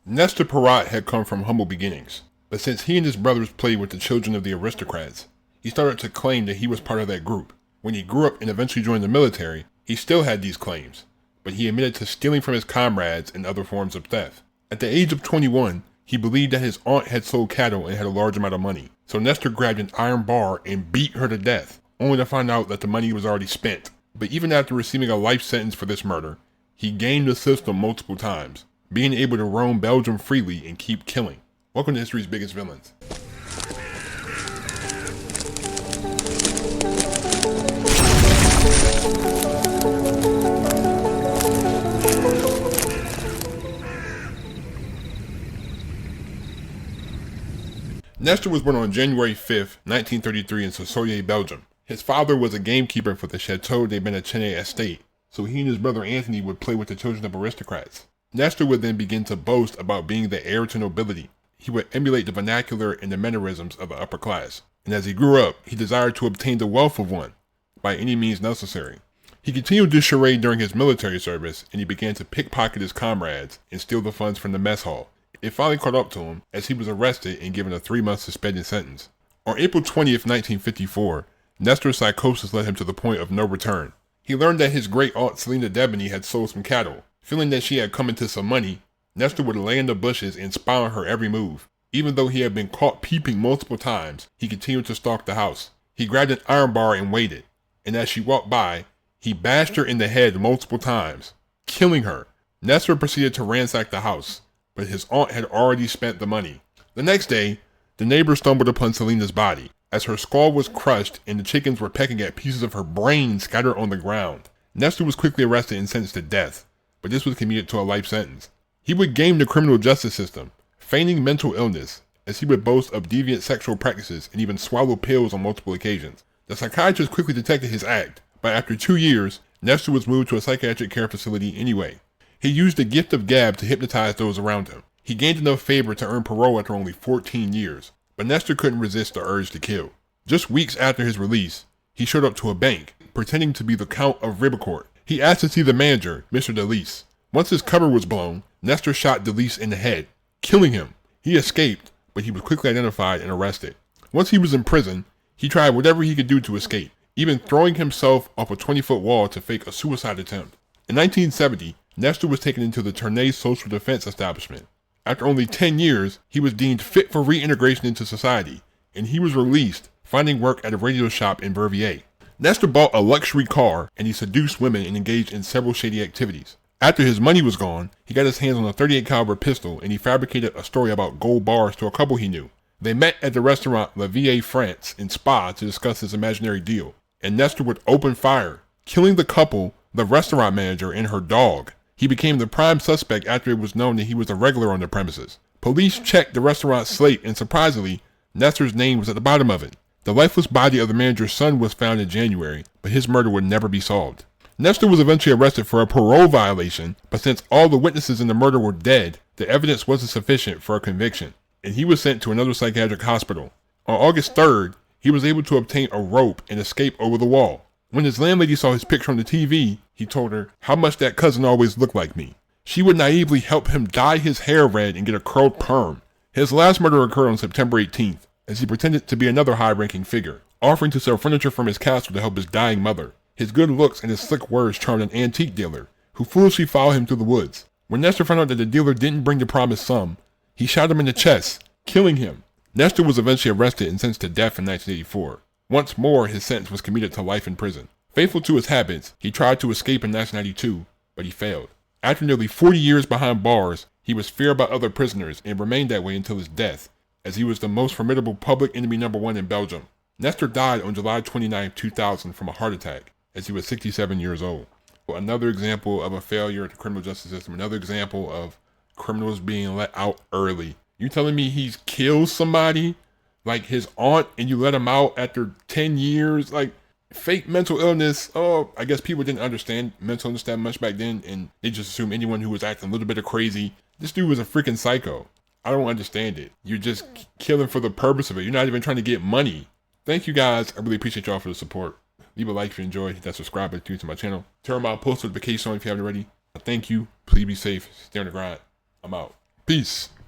Nestor Pirotte had come from humble beginnings, but since he and his brothers played with the children of the aristocrats, he started to claim that he was part of that group. When he grew up and eventually joined the military, he still had these claims, but he admitted to stealing from his comrades and other forms of theft. At the age of 21, he believed that his aunt had sold cattle and had a large amount of money, so Nestor grabbed an iron bar and beat her to death, only to find out that the money was already spent. But even after receiving a life sentence for this murder, he gamed the system multiple times, being able to roam Belgium freely and keep killing. Welcome to History's Biggest Villains. Nestor was born on January 5th, 1933 in Soissons, Belgium. His father was a gamekeeper for the Chateau de Benetcene estate, so he and his brother Anthony would play with the children of aristocrats. Nestor would then begin to boast about being the heir to nobility. He would emulate the vernacular and the mannerisms of the upper class, and as he grew up, he desired to obtain the wealth of one, by any means necessary. He continued this charade during his military service, and he began to pickpocket his comrades and steal the funds from the mess hall. It finally caught up to him, as he was arrested and given a 3-month suspended sentence. On April 20th, 1954, Nestor's psychosis led him to the point of no return. He learned that his great-aunt Selina Debony had sold some cattle. Feeling that she had come into some money, Nestor would lay in the bushes and spy on her every move. Even though he had been caught peeping multiple times, he continued to stalk the house. He grabbed an iron bar and waited, and as she walked by, he bashed her in the head multiple times, killing her. Nestor proceeded to ransack the house, but his aunt had already spent the money. The next day, the neighbors stumbled upon Selina's body, as her skull was crushed and the chickens were pecking at pieces of her brain scattered on the ground. Nestor was quickly arrested and sentenced to death, but this was commuted to a life sentence. He would game the criminal justice system, feigning mental illness, as he would boast of deviant sexual practices and even swallow pills on multiple occasions. The psychiatrist quickly detected his act, but after 2 years, Nestor was moved to a psychiatric care facility anyway. He used the gift of gab to hypnotize those around him. He gained enough favor to earn parole after only 14 years, but Nestor couldn't resist the urge to kill. Just weeks after his release, he showed up to a bank, pretending to be the Count of Ribecourt. He asked to see the manager, Mr. Delis. Once his cover was blown, Nestor shot Delis in the head, killing him. He escaped, but he was quickly identified and arrested. Once he was in prison, he tried whatever he could do to escape, even throwing himself off a 20-foot wall to fake a suicide attempt. In 1970, Nestor was taken into the Tournai Social Defense Establishment. After only 10 years, he was deemed fit for reintegration into society, and he was released, finding work at a radio shop in Verviers. Nestor bought a luxury car, and he seduced women and engaged in several shady activities. After his money was gone, he got his hands on a .38 caliber pistol, and he fabricated a story about gold bars to a couple he knew. They met at the restaurant La Vie France in Spa to discuss his imaginary deal, and Nestor would open fire, killing the couple, the restaurant manager, and her dog. He became the prime suspect after it was known that he was a regular on the premises. Police checked the restaurant's slate, and surprisingly, Nestor's name was at the bottom of it. The lifeless body of the manager's son was found in January, but his murder would never be solved. Nestor was eventually arrested for a parole violation, but since all the witnesses in the murder were dead, the evidence wasn't sufficient for a conviction, and he was sent to another psychiatric hospital. On August 3rd, he was able to obtain a rope and escape over the wall. When his landlady saw his picture on the TV, he told her how much that cousin always looked like me. She would naively help him dye his hair red and get a curled perm. His last murder occurred on September 18th, as he pretended to be another high-ranking figure, offering to sell furniture from his castle to help his dying mother. His good looks and his slick words charmed an antique dealer, who foolishly followed him through the woods. When Nestor found out that the dealer didn't bring the promised sum, he shot him in the chest, killing him. Nestor was eventually arrested and sentenced to death in 1984. Once more, his sentence was commuted to life in prison. Faithful to his habits, he tried to escape in 1992, but he failed. After nearly 40 years behind bars, he was feared by other prisoners and remained that way until his death, as he was the most formidable public enemy #1 in Belgium. Nestor died on July 29, 2000 from a heart attack, as he was 67 years old. Another example of a failure of the criminal justice system, another example of criminals being let out early. You telling me he's killed somebody, like his aunt, and you let him out after 10 years? Like, fake mental illness. Oh, I guess people didn't understand mental illness that much back then, and they just assumed anyone who was acting a little bit of crazy. This dude was a freaking psycho. I don't understand it. You're just killing for the purpose of it. You're not even trying to get money. Thank you guys. I really appreciate y'all for the support. Leave a like if you enjoyed. Hit that subscribe button to my channel. Turn my post notification on if you haven't already. Thank you. Please be safe. Stay on the grind. I'm out. Peace.